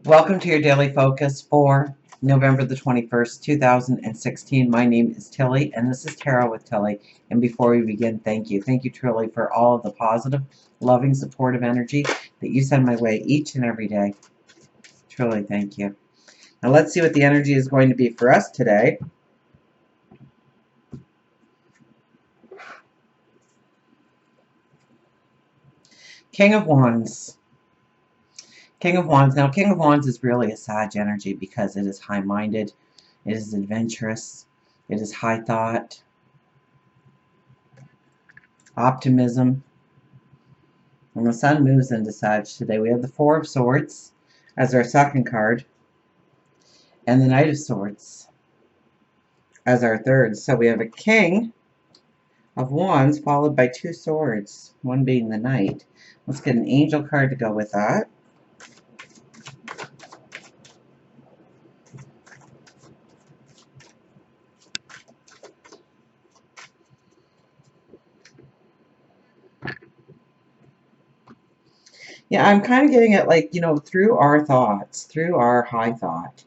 Welcome to your daily focus for November the 21st, 2016. My name is Tilly, and this is Tarot with Tilly. And before we begin, thank you. Thank you truly for all of the positive, loving, supportive energy that you send my way each and every day. Truly, thank you. Now let's see what the energy is going to be for us today. King of Wands. King of Wands. Now, King of Wands is really a Sag energy because it is high-minded, it is adventurous, it is high thought, optimism. And the Sun moves into Sag today. We have the Four of Swords as our second card, and the Knight of Swords as our third. So we have a King of Wands followed by two swords, one being the Knight. Let's get an angel card to go with that. Yeah, I'm kind of getting it like, through our thoughts, through our high thought.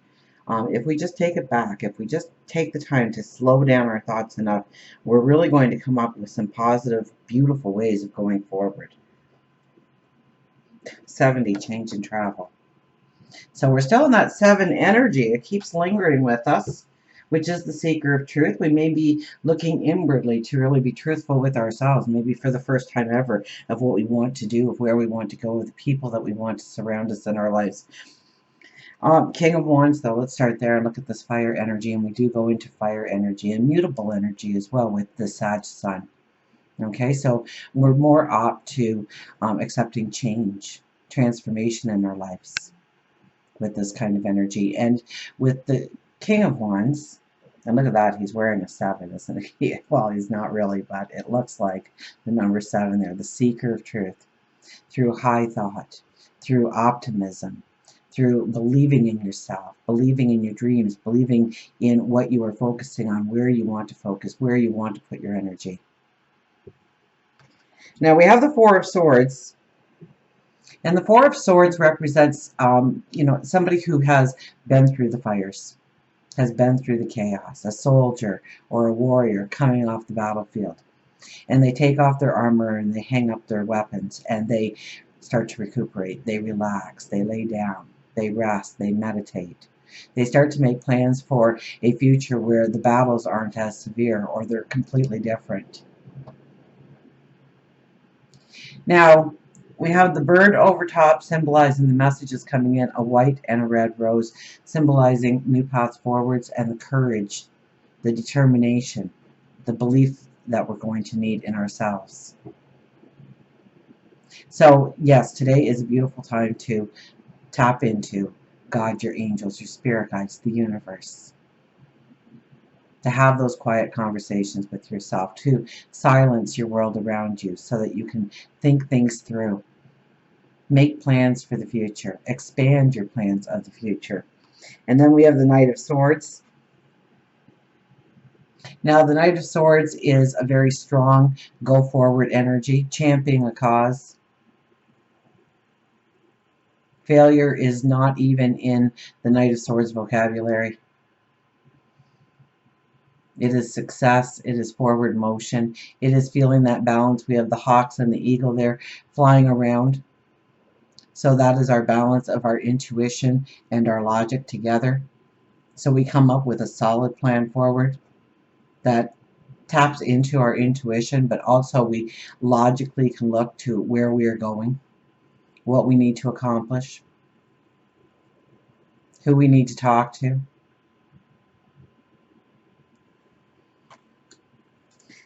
If we just take it back, if we just take the time to slow down our thoughts enough, we're really going to come up with some positive, beautiful ways of going forward. 70, change in travel. So we're still in that 7 energy. It keeps lingering with us, which is the seeker of truth. We may be looking inwardly to really be truthful with ourselves, maybe for the first time ever, of what we want to do, of where we want to go, with the people that we want to surround us in our lives. King of Wands, though, let's start there and look at this fire energy, and we do go into fire energy and mutable energy as well with the Sag Sun. Okay, so we're more apt to accepting change, transformation in our lives with this kind of energy. And with the King of Wands, and look at that, he's wearing a 7, isn't he? Well, he's not really, but it looks like the number 7 there. The seeker of truth, through high thought, through optimism, through believing in yourself, believing in your dreams, believing in what you are focusing on, where you want to focus, where you want to put your energy. Now we have the Four of Swords. And the Four of Swords represents, somebody who has been through the fires, has been through the chaos, a soldier or a warrior coming off the battlefield. And they take off their armor and they hang up their weapons and they start to recuperate. They relax, they lay down, they rest, they meditate. They start to make plans for a future where the battles aren't as severe or they're completely different. Now, we have the bird over top symbolizing the messages coming in, a white and a red rose symbolizing new paths forwards, and the courage, the determination, the belief that we're going to need in ourselves. So, yes, today is a beautiful time to tap into God, your angels, your spirit guides, the universe. To have those quiet conversations with yourself, to silence your world around you so that you can think things through. Make plans for the future. Expand your plans of the future. And then we have the Knight of Swords. Now, the Knight of Swords is a very strong, go-forward energy, championing a cause. Failure is not even in the Knight of Swords vocabulary. It is success. It is forward motion. It is feeling that balance. We have the hawks and the eagle there flying around. So that is our balance of our intuition and our logic together. So we come up with a solid plan forward that taps into our intuition, but also we logically can look to where we are going, what we need to accomplish, who we need to talk to.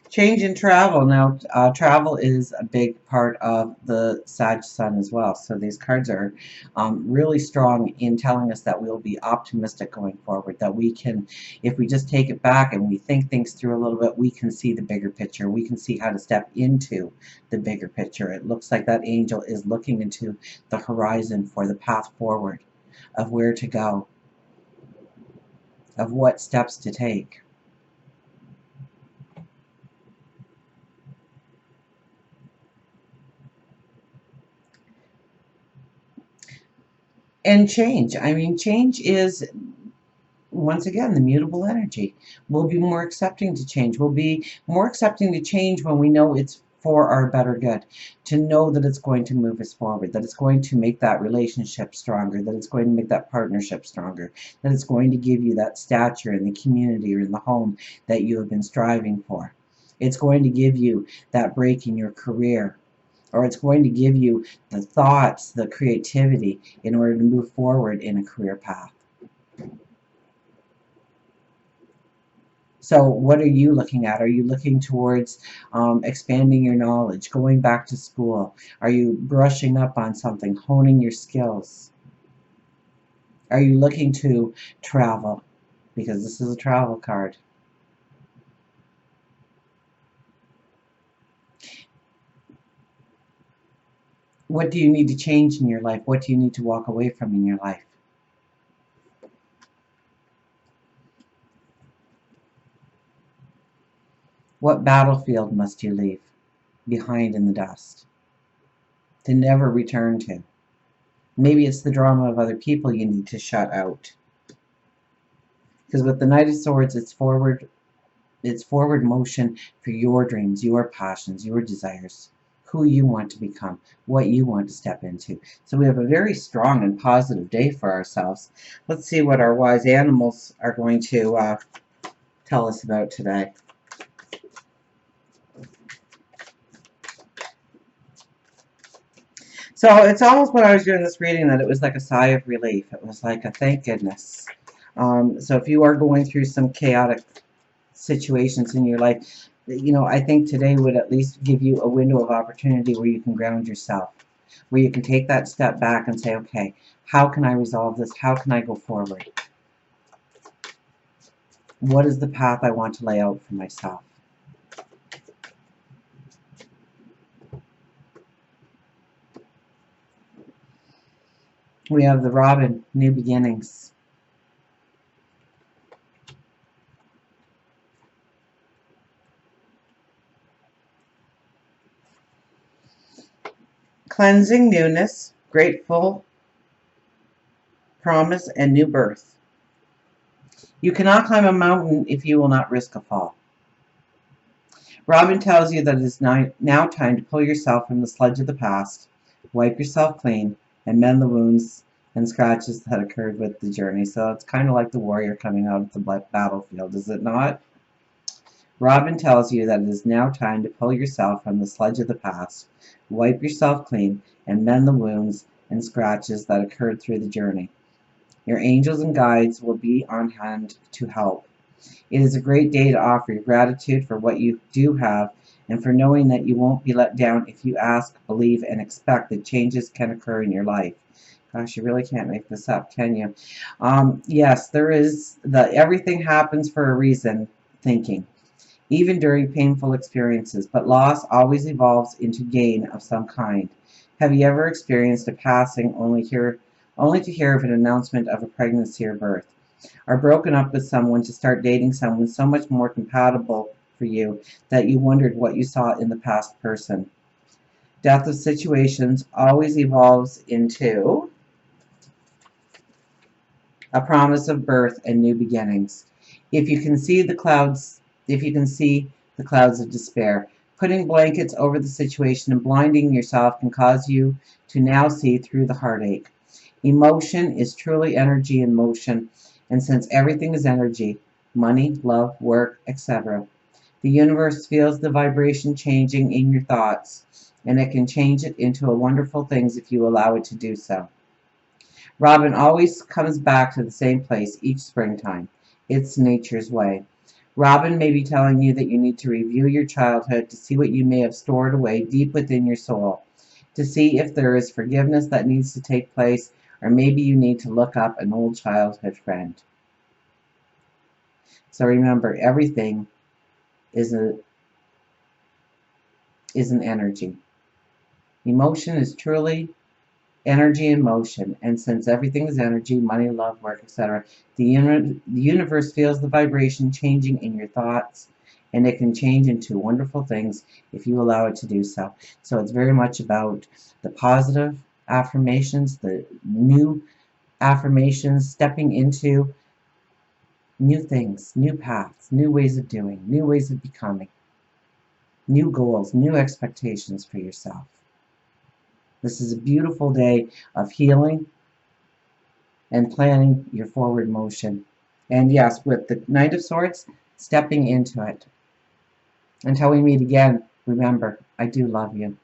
Change in travel. Now, travel is a big part of the Sag Sun as well. So these cards are really strong in telling us that we'll be optimistic going forward, that we can, if we just take it back and we think things through a little bit, we can see the bigger picture. We can see how to step into the bigger picture. It looks like that angel is looking into the horizon for the path forward of where to go, of what steps to take. And change. I mean, change is, once again, the mutable energy. We'll be more accepting to change. We'll be more accepting to change when we know it's for our better good, to know that it's going to move us forward, that it's going to make that relationship stronger, that it's going to make that partnership stronger, that it's going to give you that stature in the community or in the home that you have been striving for. It's going to give you that break in your career, or it's going to give you the thoughts, the creativity in order to move forward in a career path. So what are you looking at? Are you looking towards expanding your knowledge, going back to school? Are you brushing up on something, honing your skills? Are you looking to travel? Because this is a travel card. What do you need to change in your life? What do you need to walk away from in your life? What battlefield must you leave behind in the dust to never return to? Maybe it's the drama of other people you need to shut out. Because with the Knight of Swords, it's forward motion for your dreams, your passions, your desires, who you want to become, what you want to step into. So we have a very strong and positive day for ourselves. Let's see what our wise animals are going to tell us about today. So it's almost when I was doing this reading that it was like a sigh of relief. It was like a thank goodness. So if you are going through some chaotic situations in your life, you know, I think today would at least give you a window of opportunity where you can ground yourself, where you can take that step back and say, okay, how can I resolve this? How can I go forward? What is the path I want to lay out for myself? We have the Robin, new beginnings. Cleansing, newness, grateful, promise, and new birth. You cannot climb a mountain if you will not risk a fall. Robin tells you that it is now time to pull yourself from the sludge of the past, wipe yourself clean, and mend the wounds and scratches that occurred with the journey. So it's kind of like the warrior coming out of the battlefield, is it not? Robin tells you that it is now time to pull yourself from the sludge of the past, wipe yourself clean, and mend the wounds and scratches that occurred through the journey. Your angels and guides will be on hand to help. It is a great day to offer your gratitude for what you do have and for knowing that you won't be let down if you ask, believe, and expect that changes can occur in your life. Gosh, you really can't make this up, can you? Yes, there is the everything happens for a reason thinking, even during painful experiences, but loss always evolves into gain of some kind. Have you ever experienced a passing only to hear of an announcement of a pregnancy or birth? Or broken up with someone to start dating someone so much more compatible for you that you wondered what you saw in the past person? Death of situations always evolves into a promise of birth and new beginnings. If you can see the clouds of despair, putting blankets over the situation and blinding yourself can cause you to now see through the heartache. Emotion is truly energy in motion, and since everything is energy, money, love, work, etc., the universe feels the vibration changing in your thoughts, and it can change it into a wonderful things if you allow it to do so. Robin always comes back to the same place each springtime. It's nature's way. Robin may be telling you that you need to review your childhood to see what you may have stored away deep within your soul, to see if there is forgiveness that needs to take place, or maybe you need to look up an old childhood friend. So remember, everything is an energy. Emotion is truly energy in motion, and since everything is energy, money, love, work, etc., the universe feels the vibration changing in your thoughts, and it can change into wonderful things if you allow it to do so. So it's very much about the positive affirmations, the new affirmations, stepping into new things, new paths, new ways of doing, new ways of becoming, new goals, new expectations for yourself. This is a beautiful day of healing and planning your forward motion. And yes, with the Knight of Swords, stepping into it. Until we meet again, remember, I do love you.